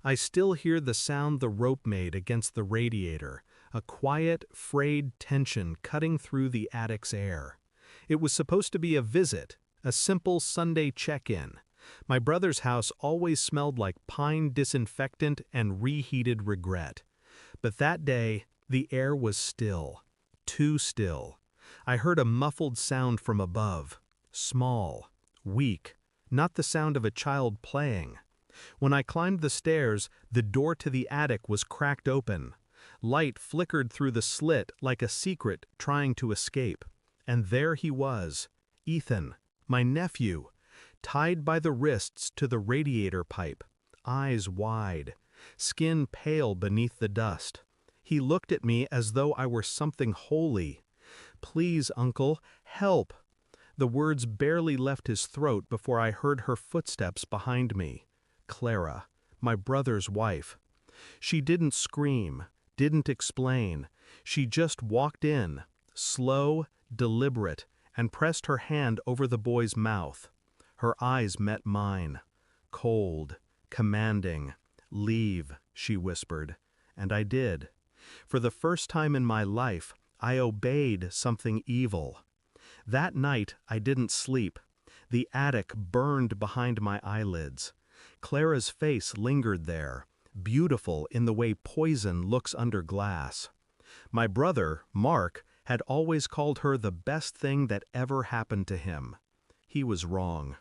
I still hear the sound the rope made against the radiator, a quiet, frayed tension cutting through the attic's air. It was supposed to be a visit, a simple Sunday check-in. My brother's house always smelled like pine disinfectant and reheated regret. But that day, the air was still. Too still. I heard a muffled sound from above. Small. Weak. Not the sound of a child playing. When I climbed the stairs, the door to the attic was cracked open. Light flickered through the slit like a secret trying to escape. And there he was, Ethan, my nephew, tied by the wrists to the radiator pipe, eyes wide, skin pale beneath the dust. He looked at me as though I were something holy. "Please, Uncle, help!" The words barely left his throat before I heard her footsteps behind me. Clara, my brother's wife. She didn't scream, didn't explain. She just walked in, slow, deliberate, and pressed her hand over the boy's mouth. Her eyes met mine. Cold, commanding. "Leave," she whispered. And I did. For the first time in my life, I obeyed something evil. That night, I didn't sleep. The attic burned behind my eyelids. Clara's face lingered there, beautiful in the way poison looks under glass. My brother, Mark, had always called her the best thing that ever happened to him. He was wrong.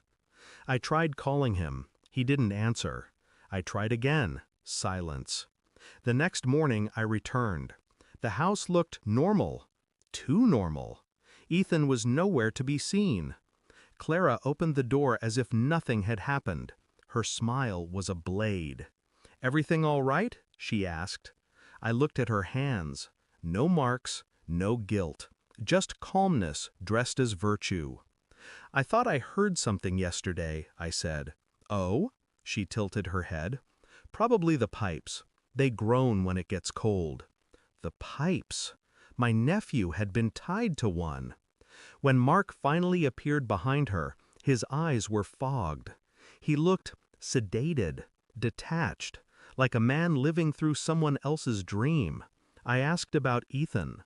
I tried calling him. He didn't answer. I tried again. Silence. The next morning I returned. The house looked normal. Too normal. Ethan was nowhere to be seen. Clara opened the door as if nothing had happened. Her smile was a blade. "Everything all right?" she asked. I looked at her hands. No marks, no guilt. Just calmness dressed as virtue. "I thought I heard something yesterday," I said. "Oh?" She tilted her head. "Probably the pipes. They groan when it gets cold." The pipes! My nephew had been tied to one. When Mark finally appeared behind her, his eyes were fogged. He looked sedated, detached, like a man living through someone else's dream. I asked about Ethan.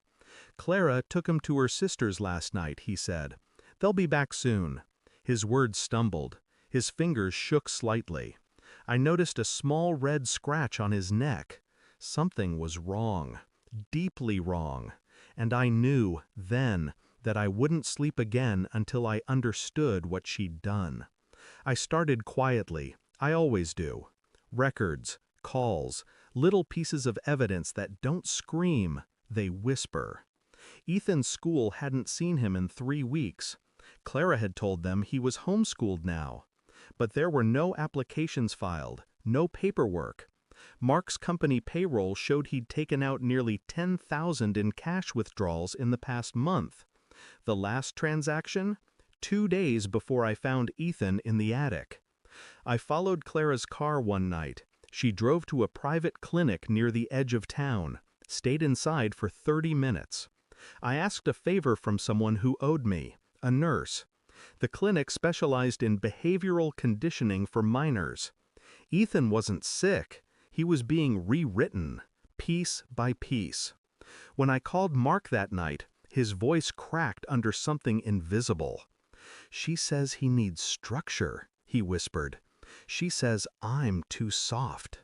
"Clara took him to her sister's last night," he said. "They'll be back soon." His words stumbled. His fingers shook slightly. I noticed a small red scratch on his neck. Something was wrong. Deeply wrong. And I knew, then, that I wouldn't sleep again until I understood what she'd done. I started quietly. I always do. Records, calls, little pieces of evidence that don't scream, they whisper. Ethan's school hadn't seen him in 3 weeks. Clara had told them he was homeschooled now. But there were no applications filed, no paperwork. Mark's company payroll showed he'd taken out nearly $10,000 in cash withdrawals in the past month. The last transaction? 2 days before I found Ethan in the attic. I followed Clara's car one night. She drove to a private clinic near the edge of town, stayed inside for 30 minutes. I asked a favor from someone who owed me, a nurse. The clinic specialized in behavioral conditioning for minors. Ethan wasn't sick. He was being rewritten, piece by piece. When I called Mark that night, his voice cracked under something invisible. "She says he needs structure," he whispered. "She says I'm too soft."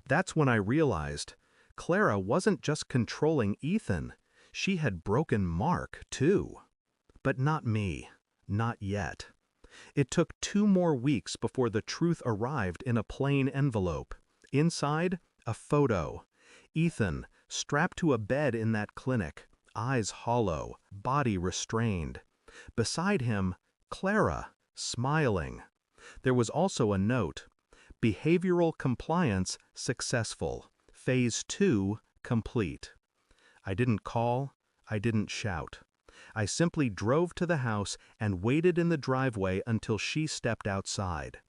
That's when I realized Clara wasn't just controlling Ethan. She had broken Mark, too. But not me. Not yet. It took 2 more weeks before the truth arrived in a plain envelope. Inside, a photo. Ethan, strapped to a bed in that clinic, eyes hollow, body restrained. Beside him, Clara, smiling. There was also a note. Behavioral compliance successful. Phase 2 complete. I didn't call. I didn't shout. I simply drove to the house and waited in the driveway until she stepped outside.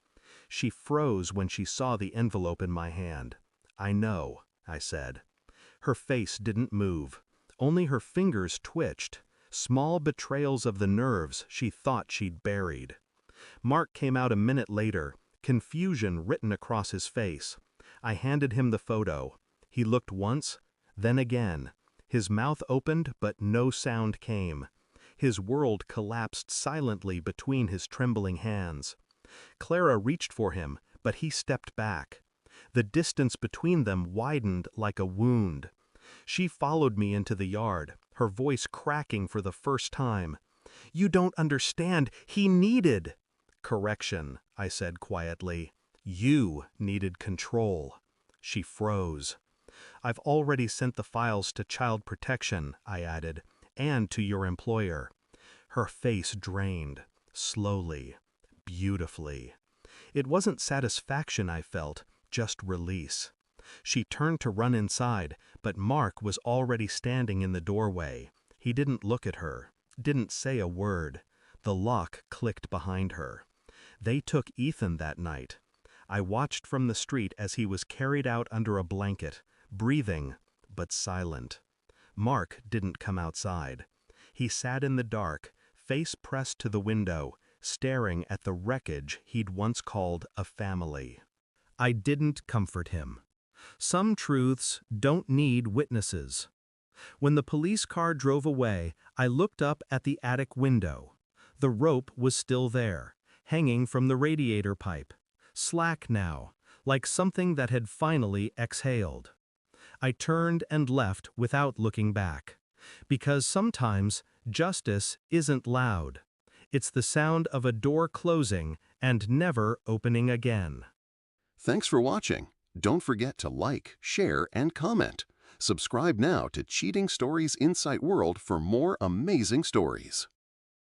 She froze when she saw the envelope in my hand. "I know," I said. Her face didn't move. Only her fingers twitched. Small betrayals of the nerves she thought she'd buried. Mark came out a minute later, confusion written across his face. I handed him the photo. He looked once, then again. His mouth opened, but no sound came. His world collapsed silently between his trembling hands. Clara reached for him, but he stepped back. The distance between them widened like a wound. She followed me into the yard, her voice cracking for the first time. "You don't understand. He needed—" "Correction," I said quietly. "You needed control." She froze. "I've already sent the files to Child Protection," I added, "and to your employer." Her face drained, slowly, beautifully. It wasn't satisfaction I felt, just release. She turned to run inside, but Mark was already standing in the doorway. He didn't look at her, didn't say a word. The lock clicked behind her. They took Ethan that night. I watched from the street as he was carried out under a blanket, breathing, but silent. Mark didn't come outside. He sat in the dark, face pressed to the window, staring at the wreckage he'd once called a family. I didn't comfort him. Some truths don't need witnesses. When the police car drove away, I looked up at the attic window. The rope was still there, hanging from the radiator pipe, slack now, like something that had finally exhaled. I turned and left without looking back. Because sometimes justice isn't loud. It's the sound of a door closing and never opening again. Thanks for watching. Don't forget to like, share, and comment. Subscribe now to Cheating Stories Insight World for more amazing stories.